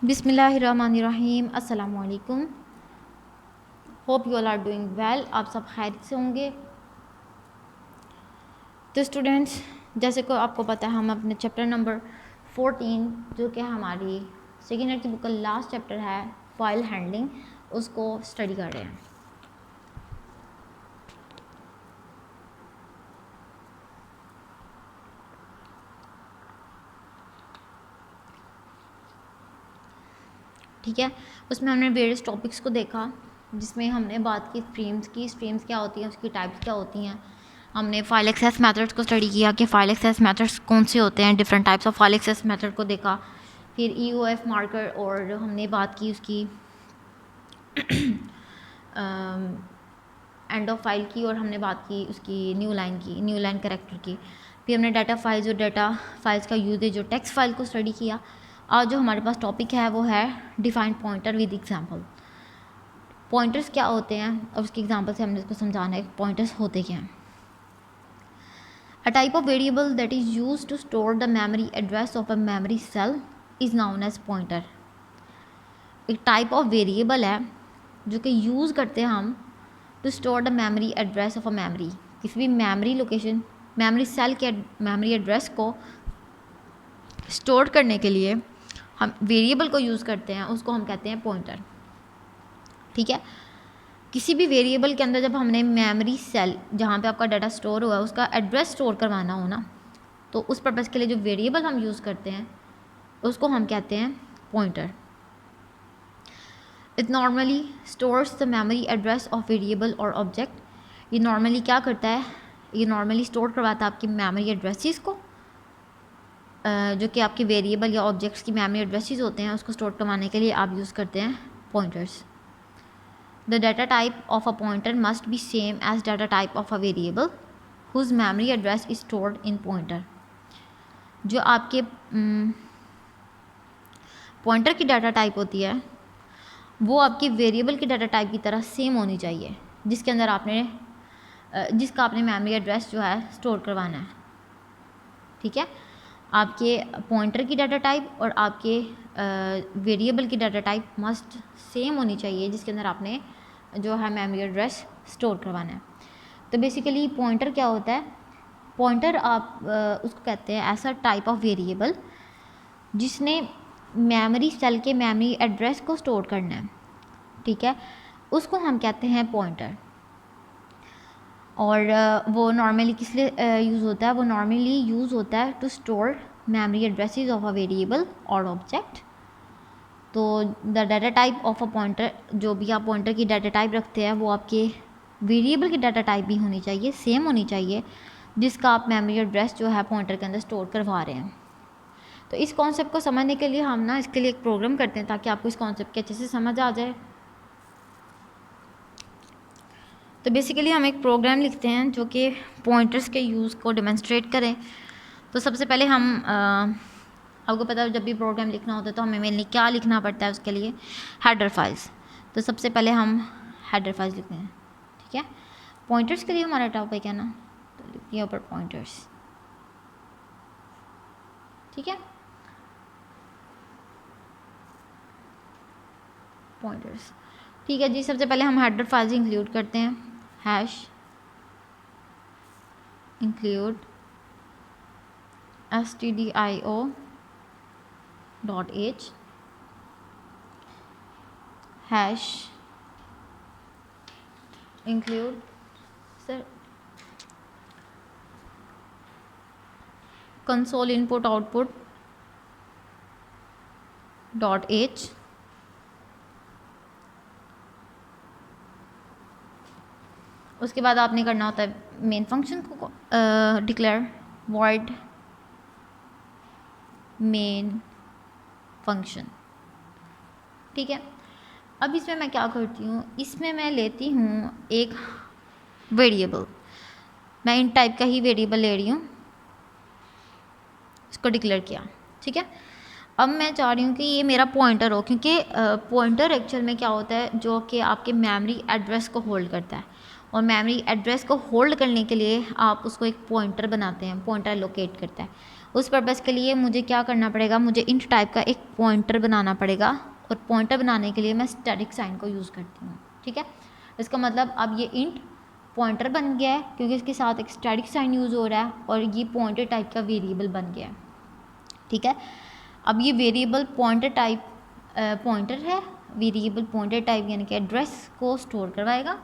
बिस्मिल्लाहिर्रहमानिर्रहीम। अस्सलामु अलैकुम। Hope you all are doing well. आप सब खैरियत से होंगे। तो स्टूडेंट्स, जैसे को आपको पता है हम अपने चैप्टर नंबर 14 जो कि हमारी सेकेंड ईयर की बुक का लास्ट चैप्टर है फाइल हैंडलिंग, उसको स्टडी कर रहे हैं। ठीक है, उसमें हमने वेरियस टॉपिक्स को देखा, जिसमें हमने बात की स्ट्रीम्स क्या होती हैं, उसकी टाइप्स क्या होती हैं। हमने फाइल एक्सेस मेथड्स को स्टडी किया कि फाइल एक्सेस मेथड्स कौन से होते हैं, different types of file access method को देखा। फिर EOF मार्कर और हमने बात की उसकी एंड ऑफ फाइल की, और हमने बात की उसकी न्यू लाइन कैरेक्टर की। फिर हमने डाटा फाइल्स और डाटा फाइल्स का यूजेज जो टेक्स्ट फाइल को स्टडी किया। आज जो हमारे पास टॉपिक है वो है defined pointer with example. Pointers क्या होते हैं और उसके एग्जांपल से हमने इसको समझाना है पॉइंटर्स होते क्या हैं। A type of variable that is used to store the memory address of a memory cell is known as pointer। एक टाइप ऑफ वेरिएबल है जो कि यूज़ करते हैं हम to store the memory address of a memory. किसी भी memory location, memory cell के मेमोरी एड्रेस को स्टोर करने के लिए हम वेरिएबल को यूज़ करते हैं, उसको हम कहते हैं पॉइंटर। ठीक है, किसी भी वेरिएबल के अंदर जब हमने मेमोरी सेल जहाँ पे आपका डाटा स्टोर हुआ है उसका एड्रेस स्टोर करवाना हो ना, तो उस पर्पज़ के लिए जो वेरिएबल हम यूज़ करते हैं उसको हम कहते हैं pointer. It normally stores the memory address of variable और ऑब्जेक्ट। ये नॉर्मली क्या करता है, ये नॉर्मली स्टोर करवाता है आपकी मेमोरी एड्रेसेस को, जो कि आपके वेरिएबल या ऑब्जेक्ट्स की मेमोरी एड्रेसेस होते हैं, उसको स्टोर करवाने के लिए आप यूज़ करते हैं pointers. The data type of a pointer must be same as data type of a variable whose memory address is stored in pointer। जो आपके पॉइंटर की डाटा टाइप होती है वो आपकी वेरिएबल की डाटा टाइप की तरह सेम होनी चाहिए, जिसके अंदर जिसका आपने मेमोरी एड्रेस जो है स्टोर करवाना है। ठीक है, आपके पॉइंटर की डाटा टाइप और आपके वेरिएबल की डाटा टाइप मस्ट सेम होनी चाहिए, जिसके अंदर आपने जो है मेमोरी एड्रेस स्टोर करवाना है। तो बेसिकली पॉइंटर क्या होता है, पॉइंटर आप उसको कहते हैं ऐसा टाइप ऑफ वेरिएबल जिसने मेमोरी सेल के मेमोरी एड्रेस को स्टोर करना है। ठीक है, उसको हम कहते हैं पॉइंटर। और वो नॉर्मली किस लिए यूज़ होता है, वो नॉर्मली यूज़ होता है to store memory addresses of a variable और ऑब्जेक्ट। तो the data type of a pointer, जो भी आप पॉइंटर की डाटा टाइप रखते हैं वो आपके वेरिएबल की डाटा टाइप भी होनी चाहिए, सेम होनी चाहिए, जिसका आप मेमोरी एड्रेस जो है पॉइंटर के अंदर स्टोर करवा रहे हैं। तो इस कॉन्सेप्ट को समझने के लिए हम ना इसके लिए एक प्रोग्राम करते हैं ताकि आपको इस कॉन्सेप्ट के अच्छे से समझ आ जाए। तो बेसिकली हम एक प्रोग्राम लिखते हैं जो कि पॉइंटर्स के यूज़ को डेमोन्स्ट्रेट करें। तो सबसे पहले हम आपको पता है जब भी प्रोग्राम लिखना होता है तो हमें मेनली क्या लिखना पड़ता है, उसके लिए हेडर फाइल्स। तो सबसे पहले हम हेडर फाइल्स लिखते हैं। ठीक है, पॉइंटर्स के लिए हमारा टॉपिक है ना, तो लिखते हैं ऊपर पॉइंटर्स। ठीक है, पॉइंटर्स। ठीक है जी, सबसे पहले हम हेडर फाइल्स इंक्लूड करते हैं। Hash include stdio.h hash include sir console input output .h। उसके बाद आपने करना होता है मेन फंक्शन को डिक्लेयर वॉइड मेन फंक्शन। ठीक है, अब इसमें मैं क्या करती हूँ, इसमें मैं लेती हूँ एक वेरिएबल, मैं इन टाइप का ही वेरिएबल ले रही हूँ, इसको डिक्लेयर किया। ठीक है, अब मैं चाह रही हूँ कि ये मेरा पॉइंटर हो, क्योंकि पॉइंटर एक्चुअल में क्या होता है, जो कि आपके मेमोरी एड्रेस को होल्ड करता है। और मेमोरी एड्रेस को होल्ड करने के लिए आप उसको एक पॉइंटर बनाते हैं, पॉइंटर लोकेट करता है। उस पर्पज़ के लिए मुझे क्या करना पड़ेगा, मुझे इंट टाइप का एक पॉइंटर बनाना पड़ेगा, और पॉइंटर बनाने के लिए मैं स्टैटिक साइन को यूज़ करती हूँ। ठीक है, इसका मतलब अब ये इंट पॉइंटर बन गया है क्योंकि इसके साथ एक स्टैटिक साइन यूज़ हो रहा है, और ये पॉइंटर टाइप का वेरिएबल बन गया है। ठीक है, अब ये वेरिएबल पॉइंटर टाइप पॉइंटर है, वेरिएबल पॉइंटर टाइप यानी कि एड्रेस को स्टोर करवाएगा,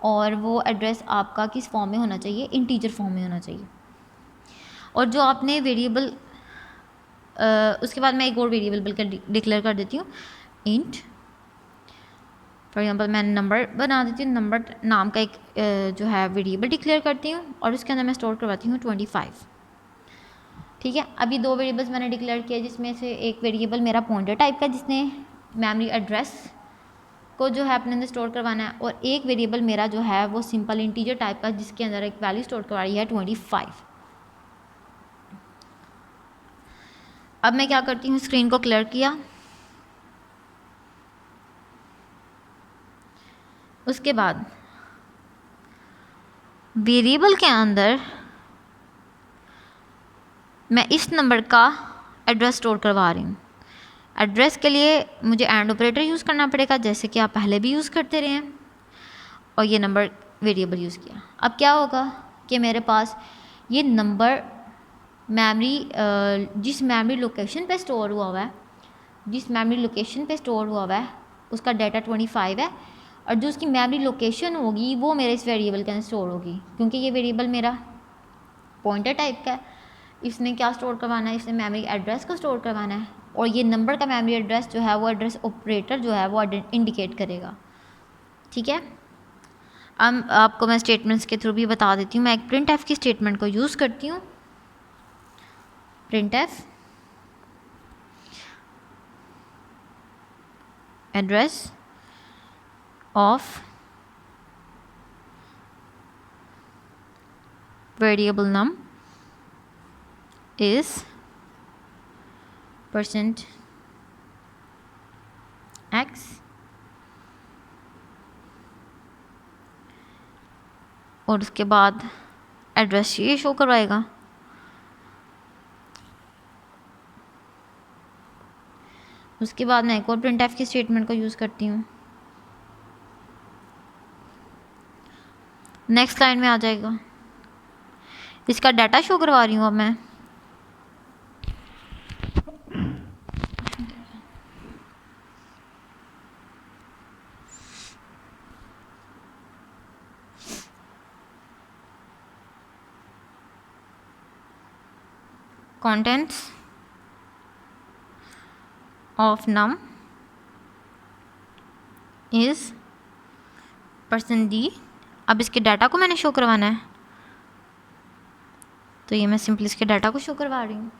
और वो एड्रेस आपका किस फॉर्म में होना चाहिए, इंटीजर फॉर्म में होना चाहिए। और जो आपने वेरिएबल उसके बाद मैं एक और वेरिएबल बल्कि डिक्लेयर कर देती हूँ, इंट फॉर एग्जांपल मैं नंबर बना देती हूँ, नंबर नाम का एक जो है वेरिएबल डिक्लेयर करती हूँ, और उसके अंदर मैं स्टोर करवाती हूँ 25। ठीक है, अभी दो वेरिएबल्स मैंने डिक्लेयर किया, जिसमें से एक वेरिएबल मेरा पॉइंटर टाइप का जिसने मेमोरी एड्रेस को जो है अपने अंदर स्टोर करवाना है, और एक वेरिएबल मेरा जो है वो सिंपल इंटीजर टाइप का जिसके अंदर एक वैल्यू स्टोर करवा रही है 25। अब मैं क्या करती हूँ, स्क्रीन को क्लियर किया, उसके बाद वेरिएबल के अंदर मैं इस नंबर का एड्रेस स्टोर करवा रही हूँ। एड्रेस के लिए मुझे एंड ऑपरेटर यूज़ करना पड़ेगा, जैसे कि आप पहले भी यूज़ करते रहे हैं, और ये नंबर वेरिएबल यूज़ किया। अब क्या होगा कि मेरे पास ये नंबर मेमोरी जिस मेमोरी लोकेशन पे स्टोर हुआ हुआ है, जिस मेमोरी लोकेशन पे स्टोर हुआ हुआ है उसका डाटा 25 है, और जो उसकी मेमोरी लोकेशन होगी वो मेरे इस वेरिएबल के अंदर स्टोर होगी, क्योंकि ये वेरिएबल मेरा पॉइंटर टाइप का है। इसने क्या स्टोर करवाना है, इसने मेमोरी एड्रेस को स्टोर करवाना है, और ये नंबर का मेमोरी एड्रेस जो है वो एड्रेस ऑपरेटर जो है वो इंडिकेट करेगा। ठीक है, अब आपको मैं स्टेटमेंट्स के थ्रू भी बता देती हूँ। मैं एक प्रिंट एफ की स्टेटमेंट को यूज़ करती हूँ, print f address of variable num is %x, और उसके बाद एड्रेस ये शो करवाएगा। उसके बाद मैं एक और प्रिंट एफ की स्टेटमेंट को यूज़ करती हूँ, नेक्स्ट लाइन में आ जाएगा, इसका डाटा शो करवा रही हूँ अब मैं। contents of num is %d। अब इसके डाटा को मैंने शो करवाना है, तो ये मैं सिंपली इसके डाटा को शो करवा रही हूँ।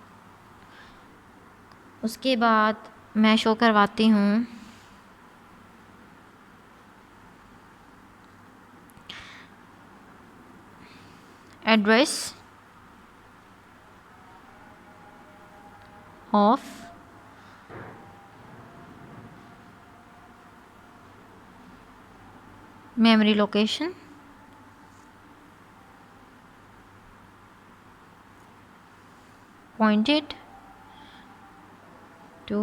उसके बाद मैं शो करवाती हूँ address of memory location pointed to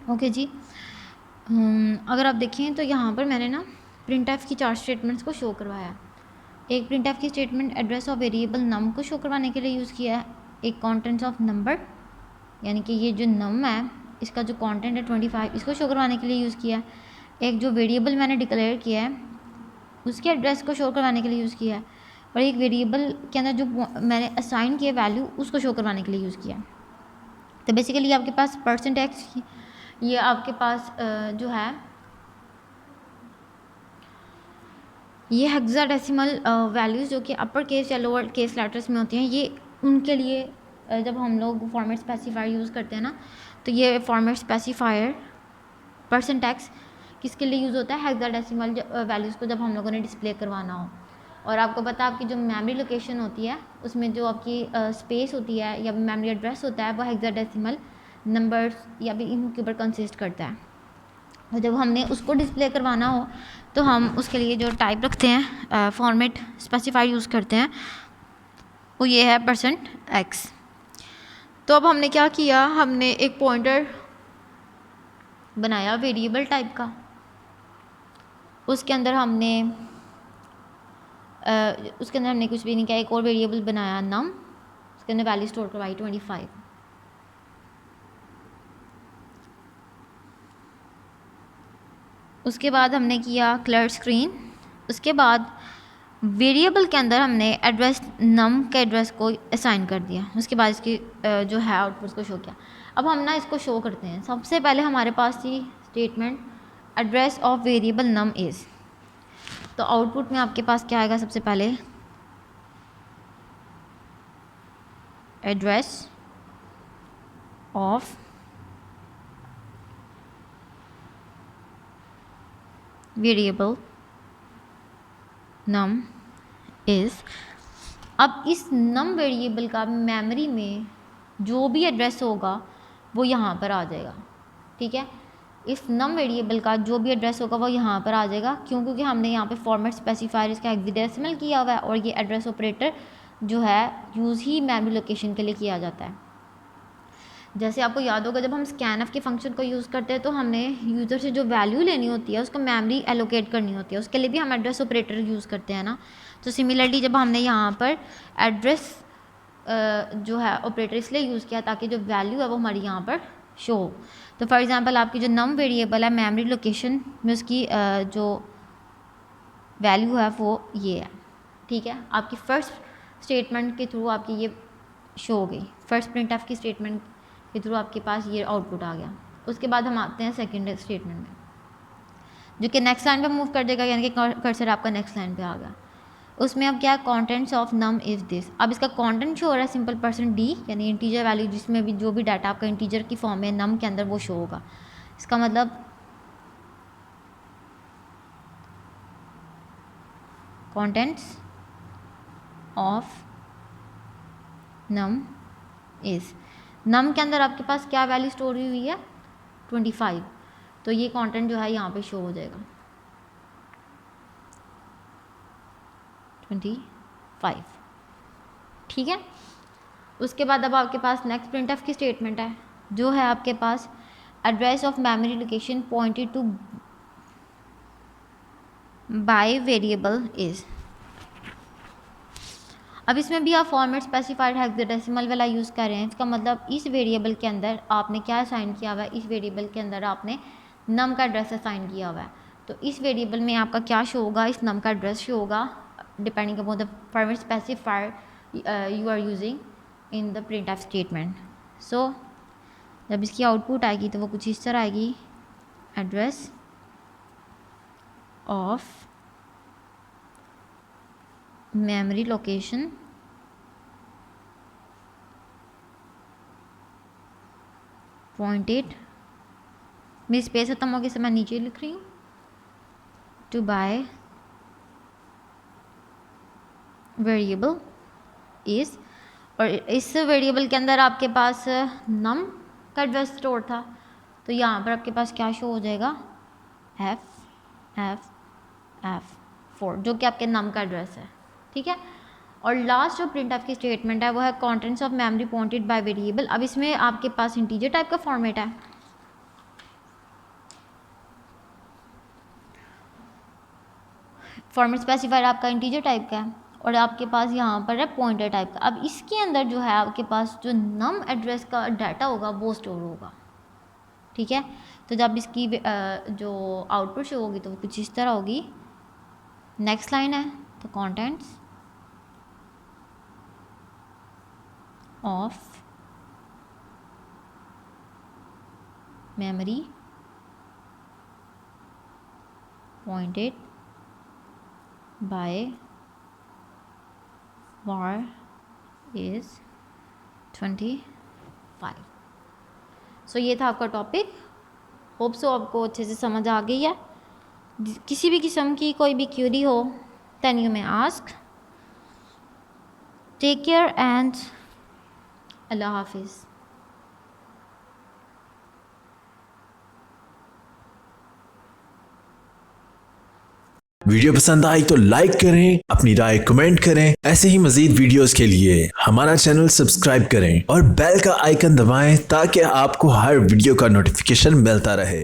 okay जी। अगर आप देखें तो यहाँ पर मैंने ना printf की 4 स्टेटमेंट्स को शो करवाया है। एक printf की स्टेटमेंट एड्रेस ऑफ वेरिएबल नम को शो करवाने के लिए यूज़ किया है, एक कॉन्टेंट्स ऑफ नंबर यानी कि ये जो नम है इसका जो कंटेंट है 25 इसको शो करवाने के लिए यूज़ किया है, एक जो वेरिएबल मैंने डिक्लेयर किया है उसके एड्रेस को शो करवाने के लिए यूज़ किया है, और एक वेरिएबल के अंदर जो मैंने असाइन किया वैल्यू उसको शो करवाने के लिए यूज़ किया है। तो बेसिकली आपके पास %x ये आपके पास जो है ये हेक्साडेसिमल वैल्यूज़ जो कि अपर केस या लोअर केस लेटर्स में होती हैं, ये उनके लिए जब हम लोग फॉर्मेट स्पेसिफायर यूज़ करते हैं ना, तो ये फॉर्मेट स्पेसिफायर %x किसके लिए यूज़ होता है, हेक्साडेसिमल वैल्यूज़ को जब हम लोगों ने डिस्प्ले करवाना हो। और आपको पता है आपकी जो मेमोरी लोकेशन होती है उसमें जो आपकी स्पेस होती है या मेमोरी एड्रेस होता है वो हेक्साडेसिमल नंबर्स या भी इनके ऊपर कंसिस्ट करता है। और जब हमने उसको डिस्प्ले करवाना हो तो हम उसके लिए जो टाइप रखते हैं फॉर्मेट स्पेसिफायर यूज़ करते हैं वो ये है %x। तो अब हमने क्या किया, हमने एक पॉइंटर बनाया वेरिएबल टाइप का, उसके अंदर हमने कुछ भी नहीं किया, एक और वेरिएबल बनाया नम, उसके अंदर वैल्यू स्टोर करवाई 25। उसके बाद हमने किया क्लियर स्क्रीन। उसके बाद वेरिएबल के अंदर हमने एड्रेस नम के एड्रेस को असाइन कर दिया, उसके बाद इसकी जो है आउटपुट को शो किया। अब हम ना इसको शो करते हैं। सबसे पहले हमारे पास थी statement address of variable num is, तो आउटपुट में आपके पास क्या आएगा, सबसे पहले address of variable num is. अब इस नम वेरिएबल का मेमोरी में जो भी एड्रेस होगा वो यहाँ पर आ जाएगा, ठीक है। इस नम वेरिएबल का जो भी एड्रेस होगा वो यहाँ पर आ जाएगा, क्यों, क्योंकि हमने यहाँ पे फॉर्मेट स्पेसिफायर इसका हेक्साडेसिमल किया हुआ है, और ये एड्रेस ऑपरेटर जो है यूज़ ही मेमोरी लोकेशन के लिए किया जाता है। जैसे आपको याद होगा जब हम स्कैनफ के फंक्शन को यूज़ करते हैं तो हमने यूज़र से जो वैल्यू लेनी होती है उसको मेमोरी एलोकेट करनी होती है, उसके लिए भी हम एड्रेस ऑपरेटर यूज़ करते हैं ना। तो सिमिलरली जब हमने यहाँ पर एड्रेस जो है ऑपरेटर इसलिए यूज़ किया ताकि जो वैल्यू है वो हमारी यहाँ पर शो हो। तो फॉर एग्जांपल आपकी जो नम वेरिएबल है मेमोरी लोकेशन में उसकी जो वैल्यू है वो ये है, ठीक है। आपकी फर्स्ट स्टेटमेंट के थ्रू आपकी ये शो हो गई, फर्स्ट प्रिंटफ की स्टेटमेंट के थ्रू आपके पास ये आउटपुट आ गया। उसके बाद हम आते हैं सेकेंड स्टेटमेंट में, जो कि नेक्स्ट लाइन पे मूव कर देगा, यानी कि कर्सर आपका नेक्स्ट लाइन पे आ गया। उसमें अब क्या, contents of num is this. अब इसका कंटेंट शो हो रहा है सिंपल %d, यानी इंटीजर वैल्यू जिसमें भी जो भी डाटा आपका इंटीजर की फॉर्म में नम के अंदर वो शो होगा। इसका मतलब कंटेंट्स ऑफ नम इज़, नम के अंदर आपके पास क्या वैल्यू स्टोर हुई है 25, तो ये कंटेंट जो है यहाँ पे शो हो जाएगा 25, ठीक है। उसके बाद अब आपके पास नेक्स्ट प्रिंटफ की स्टेटमेंट है जो है आपके पास address of memory location pointed to by variable is. अब इसमें भी आप फॉर्मेट स्पेसिफाइड हेक्साडेसिमल वाला यूज़ कर रहे हैं। इसका मतलब इस वेरिएबल के अंदर आपने क्या असाइन किया हुआ है, इस वेरिएबल के अंदर आपने नम का एड्रेस असाइन किया हुआ है, तो इस वेरिएबल में आपका क्या शो होगा, इस नम का एड्रेस शो होगा depending upon the format specifier you are using in the printf statement. So जब इसकी आउटपुट आएगी तो वो कुछ इस तरह आएगी, address of memory location pointed, मेरी स्पेस खत्म हो गई से मैं नीचे लिख रही हूँ, टू बाय वेरिएबल इज़। और इस वेरिएबल के अंदर आपके पास नम का एड्रेस स्टोर था, तो यहाँ पर आपके पास क्या शो हो जाएगा, F4, जो कि आपके नम का एड्रेस है, ठीक है। और लास्ट जो प्रिंटफ की स्टेटमेंट है वो है contents of memory pointed by variable. अब इसमें आपके पास इंटीजर टाइप का फॉर्मेट है, फॉर्मेट स्पेसिफायर आपका इंटीजर टाइप का है और आपके पास यहाँ पर है पॉइंटर टाइप का। अब इसके अंदर जो है आपके पास जो नम एड्रेस का डाटा होगा वो स्टोर होगा, ठीक है। तो जब इसकी जो आउटपुट शो होगी तो वो कुछ इस तरह होगी। नेक्स्ट लाइन है तो contents of memory pointed bye var is 25। सो ये था आपका टॉपिक। होप सो आपको अच्छे से समझ आ गई है। किसी भी किस्म की कोई भी क्यूरी हो then you may ask. Take care and अल्लाह हाफिज़। वीडियो पसंद आई तो लाइक करें, अपनी राय कमेंट करें। ऐसे ही मजीद वीडियोस के लिए हमारा चैनल सब्सक्राइब करें और बेल का आइकन दबाएं ताकि आपको हर वीडियो का नोटिफिकेशन मिलता रहे।